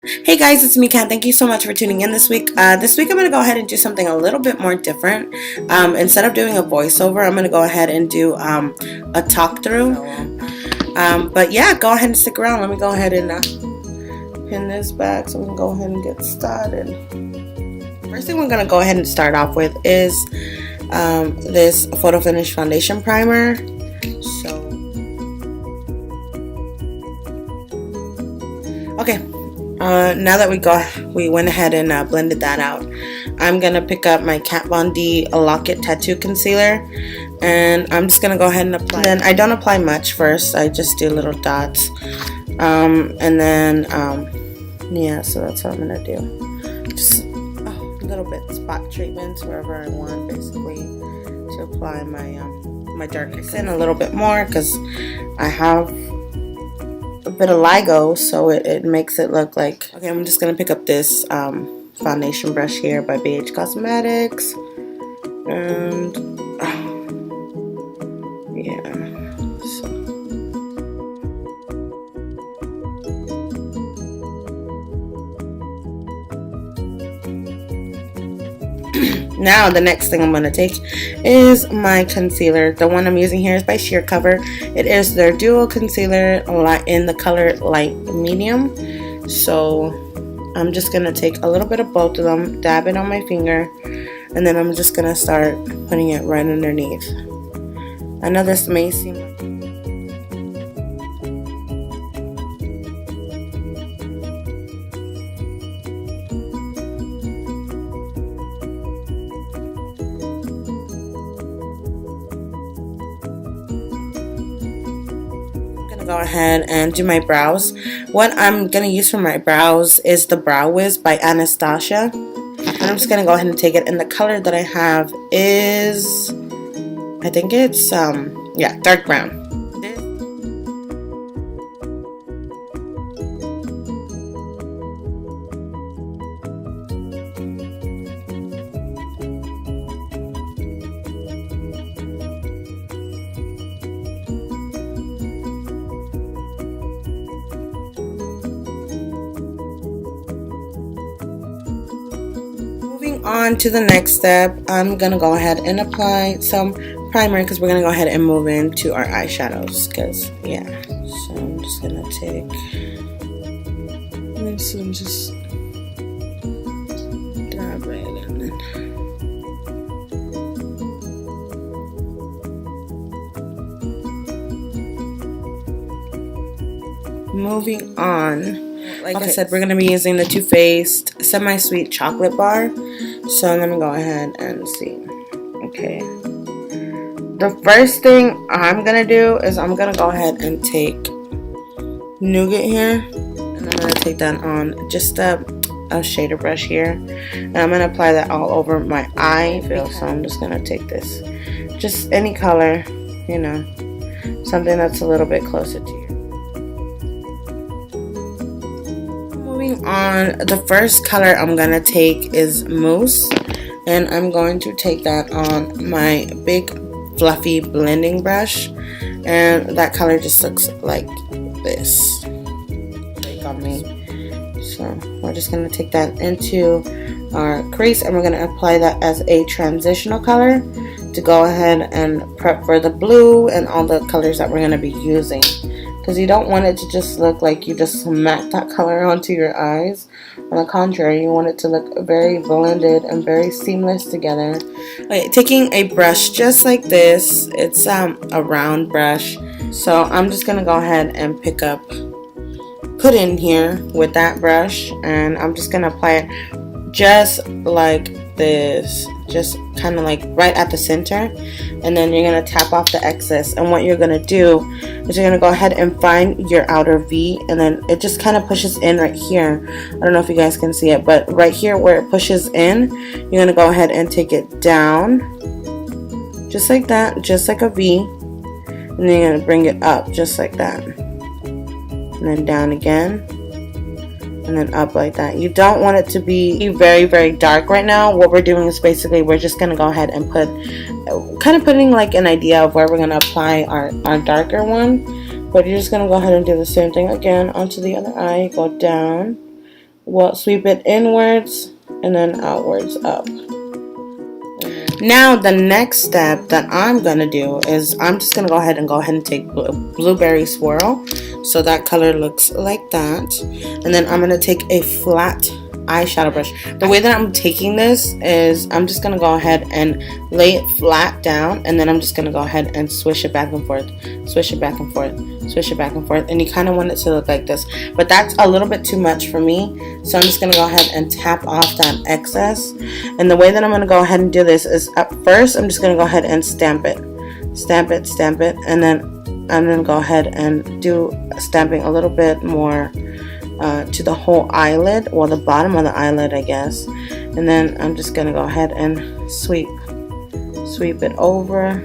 Hey guys, it's me, Kat. Thank you so much for tuning in this week. This week I'm going to go ahead and do something a little bit more different. Instead of doing a voiceover, I'm going to go ahead and do a talk through. But yeah, go ahead and stick around. Let me go ahead and pin this back so we can go ahead and get started. First thing we're going to go ahead and start off with is this Photo Finish Foundation Primer. So, okay. Now that we went ahead and blended that out, I'm gonna pick up my Kat Von D Lock-It Tattoo Concealer, and I'm just gonna go ahead and apply. Then I don't apply much first. I just do little dots, and then yeah. So that's what I'm gonna do. Just a little bit spot treatments wherever I want, basically, to apply my darker skin a little bit more because I have a bit of LIGO, so it makes it look like. Okay, I'm just gonna pick up this foundation brush here by BH Cosmetics, and yeah. So. Now the next thing I'm going to take is my concealer. The one I'm using here is by Sheer Cover. It is their dual concealer in the color light medium. So I'm just going to take a little bit of both of them, dab it on my finger, and then I'm just going to start putting it right underneath. I know this may seem go ahead and do my brows. What I'm going to use for my brows is the Brow Wiz by Anastasia. And I'm just going to go ahead and take it. And the color that I have is, I think it's, yeah, dark brown. On to the next step, I'm gonna go ahead and apply some primer because we're gonna go ahead and move into our eyeshadows. Because yeah, so I'm just gonna take this and just dab it and then moving on. Like I said, we're going to be using the Too Faced Semi-Sweet Chocolate Bar. So let me go ahead and see. Okay. The first thing I'm going to do is I'm going to go ahead and take Nougat here. And I'm going to take that on just a shader brush here. And I'm going to apply that all over my eye. So I'm just going to take this. Just any color, you know, something that's a little bit closer to you. On, the first color I'm gonna take is Mousse, and I'm going to take that on my big fluffy blending brush, and that color just looks like this on me. So we're just gonna take that into our crease, and we're gonna apply that as a transitional color to go ahead and prep for the blue and all the colors that we're gonna be using. Because you don't want it to just look like you just smack that color onto your eyes. On the contrary, you want it to look very blended and very seamless together. Okay, taking a brush just like this, it's a round brush. So I'm just going to go ahead and put in here with that brush. And I'm just going to apply it just like this. Just kind of like right at the center, and then you're going to tap off the excess. And what you're going to do is you're going to go ahead and find your outer V, and then it just kind of pushes in right here. I don't know if you guys can see it, but right here where it pushes in, you're going to go ahead and take it down just like that, just like a V, and then you're going to bring it up just like that, and then down again, and then up like that. You don't want it to be very, very dark right now. What we're doing is basically we're just going to go ahead and putting like an idea of where we're going to apply our darker one. But you're just going to go ahead and do the same thing again onto the other eye. Go down, We'll sweep it inwards and then outwards up. Now the next step that I'm gonna do is I'm just gonna go ahead and take blueberry swirl, so that color looks like that. And then I'm gonna take a flat eyeshadow brush. The way that I'm taking this is I'm just gonna go ahead and lay it flat down, and then I'm just gonna go ahead and swish it back and forth, swish it back and forth, swish it back and forth, and you kind of want it to look like this, but that's a little bit too much for me, so I'm just gonna go ahead and tap off that excess. And the way that I'm gonna go ahead and do this is, at first I'm just gonna go ahead and stamp it, and then go ahead and do stamping a little bit more to the whole eyelid, or the bottom of the eyelid, I guess. And then I'm just gonna go ahead and sweep it over.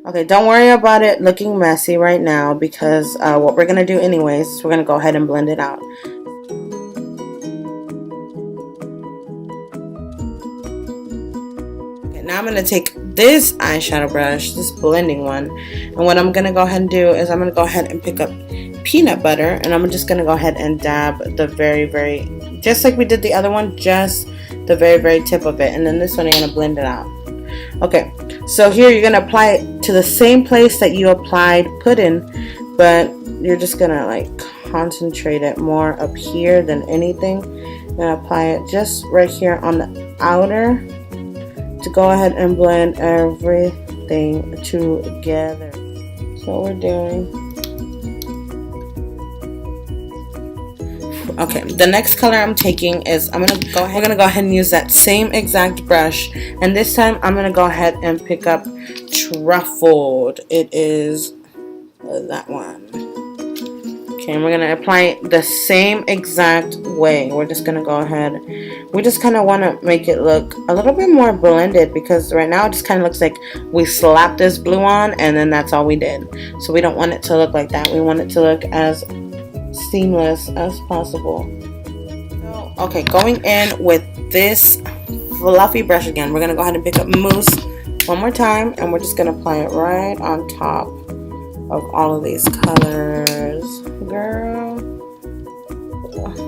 Okay, don't worry about it looking messy right now, because what we're gonna do anyways is we're gonna go ahead and blend it out. Okay, now I'm gonna take this eyeshadow brush, this blending one, and what I'm gonna go ahead and do is I'm gonna go ahead and pick up peanut butter, and I'm just gonna go ahead and dab the very, just like we did the other one, just the very tip of it, and then this one you're gonna blend it out. Okay, so here you're gonna apply it to the same place that you applied pudding, but you're just gonna like concentrate it more up here than anything, and apply it just right here on the outer, to go ahead and blend everything together. That's what we're doing. Okay, the next color I'm taking is we're gonna go ahead and use that same exact brush, and this time I'm gonna go ahead and pick up Truffled. It is that one. Okay, and we're gonna apply it the same exact way. We're just gonna go ahead. We just kind of want to make it look a little bit more blended, because right now it just kind of looks like we slapped this blue on and then that's all we did. So we don't want it to look like that. We want it to look as seamless as possible. So, okay, going in with this fluffy brush again, we're gonna go ahead and pick up Mousse one more time, and we're just gonna apply it right on top of all of these colors. Girl,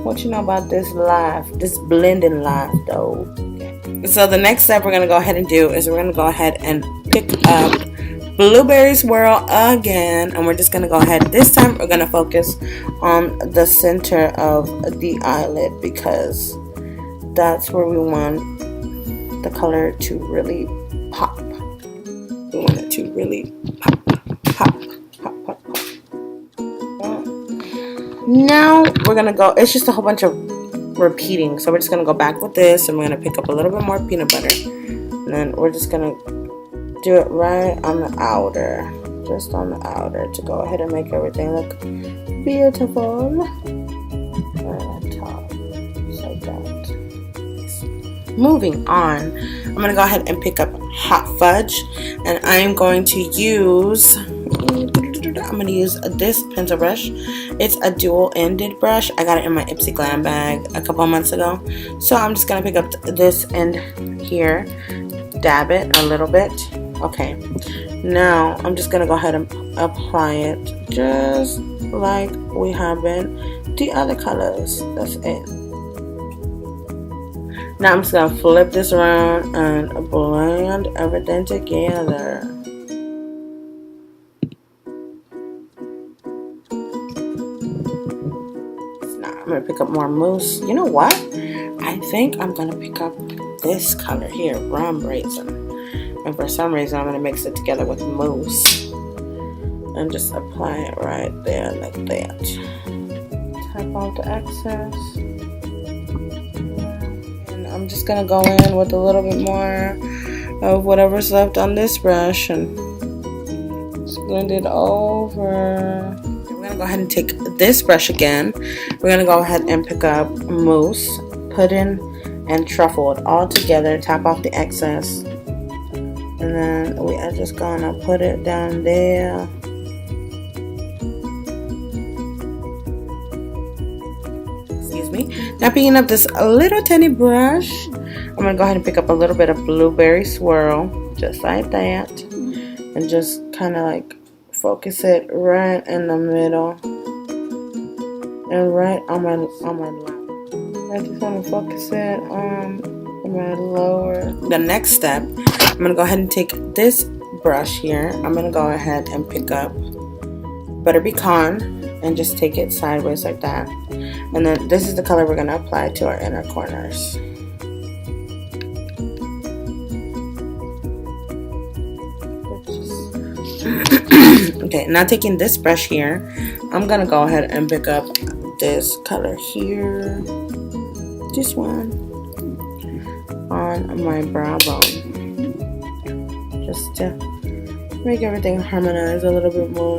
what you know about this life, this blending life though? Okay. So the next step we're gonna go ahead and do is we're gonna go ahead and pick up Blueberry Swirl again, and we're just gonna go ahead. This time we're gonna focus on the center of the eyelid, because that's where we want the color to really pop. We want it to really pop, pop. Now we're gonna go, it's just a whole bunch of repeating, so we're just gonna go back with this, and we're gonna pick up a little bit more peanut butter, and then we're just gonna do it right on the outer, just on the outer, to go ahead and make everything look beautiful. Right on top, just like that. Moving on, I'm gonna go ahead and pick up Hot Fudge, and I'm going to use this pencil brush. It's a dual-ended brush. I got it in my Ipsy Glam bag a couple months ago. So I'm just gonna pick up this end here, dab it a little bit. Okay, now I'm just gonna go ahead and apply it just like we have been the other colors. That's it. Now I'm just gonna flip this around and blend everything together. I'm gonna pick up more mousse. You know what? I think I'm gonna pick up this color here, rum raisin. And for some reason, I'm gonna mix it together with mousse and just apply it right there like that. Tap out the excess. And I'm just gonna go in with a little bit more of whatever's left on this brush and just blend it over. We're gonna go ahead and take this brush again. We're gonna go ahead and pick up mousse, pudding, and truffled all together. Tap off the excess, and then we are just gonna put it down there. Excuse me. Now picking up this little tiny brush, I'm gonna go ahead and pick up a little bit of blueberry swirl, just like that, and just kind of like focus it right in the middle and right on my lap. I just want to focus it on my lower. The next step, I'm going to go ahead and take this brush here. I'm going to go ahead and pick up Butter Pecan and just take it sideways like that. And then this is the color we're going to apply to our inner corners. Okay, now taking this brush here, I'm going to go ahead and pick up this color here. This one on my brow bone, just to make everything harmonize a little bit more,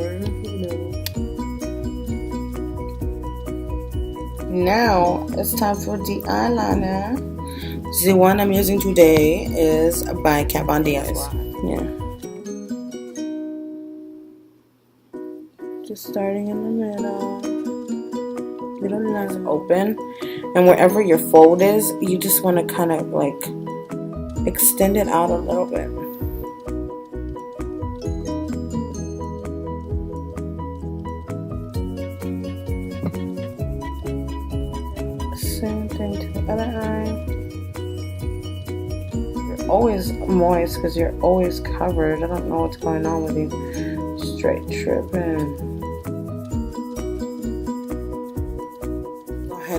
Now it's time for the eyeliner. The one I'm using today is by Kat Von D. Yeah, just starting in the middle. Little lines open, and wherever your fold is, you just want to kind of like extend it out a little bit. Same thing to the other eye. You're always moist because you're always covered. I don't know what's going on with you. Straight tripping.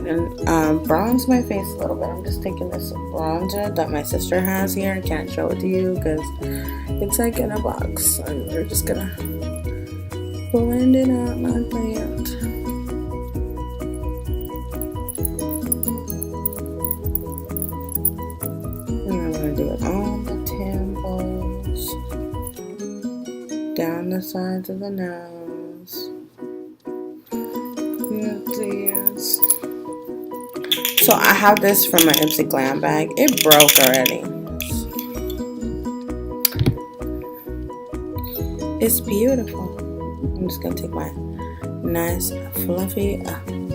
And bronze my face a little bit. I'm just taking this bronzer that my sister has here. I can't show it to you because it's like in a box, and we're just gonna blend it out like that. And I'm gonna do it on the temples, down the sides of the nose. Yes. So I have this from my Ipsy Glam bag. It broke already. It's beautiful. I'm just gonna take my nice fluffy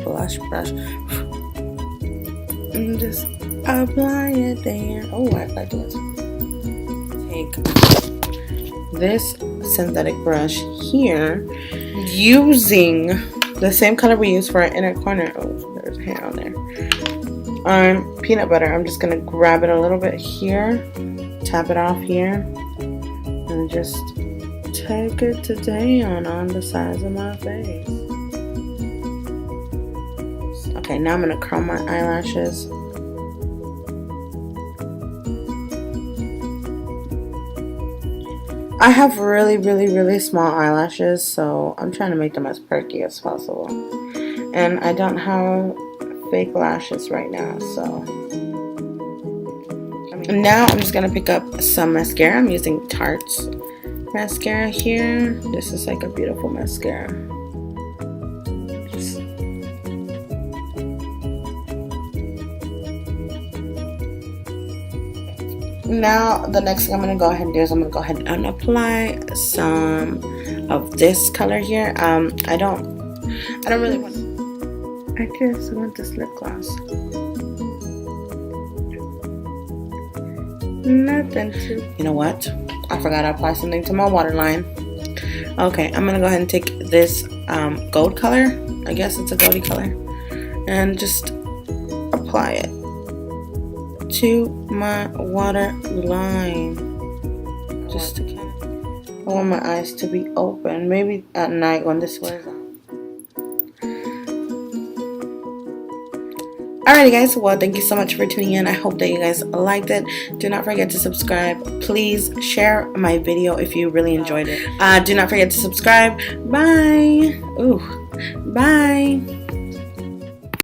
blush brush and just apply it there. Oh, I like this. Take this synthetic brush here, using the same color we use for our inner corner. Oh, there's hair on there. Peanut butter. I'm just gonna grab it a little bit here, tap it off here, and just take it to down on the sides of my face. Okay, now I'm gonna curl my eyelashes. I have really small eyelashes, so I'm trying to make them as perky as possible. And I don't have fake lashes right now, so now I'm just gonna pick up some mascara. I'm using Tarte's mascara here. This is like a beautiful mascara. Now the next thing I'm gonna go ahead and do is I'm gonna go ahead and apply some of this color here. I don't really want. I just want this lip gloss. Nothing to. You know what? I forgot to apply something to my waterline. Okay, I'm gonna go ahead and take this gold color. I guess it's a goldy color, and just apply it to my waterline. Just to kind of. I want my eyes to be open. Maybe at night when this wears on. Alrighty guys, well thank you so much for tuning in. I hope that you guys liked it. Do not forget to subscribe. Please share my video if you really enjoyed it. Do not forget to subscribe. Bye. Ooh. Bye.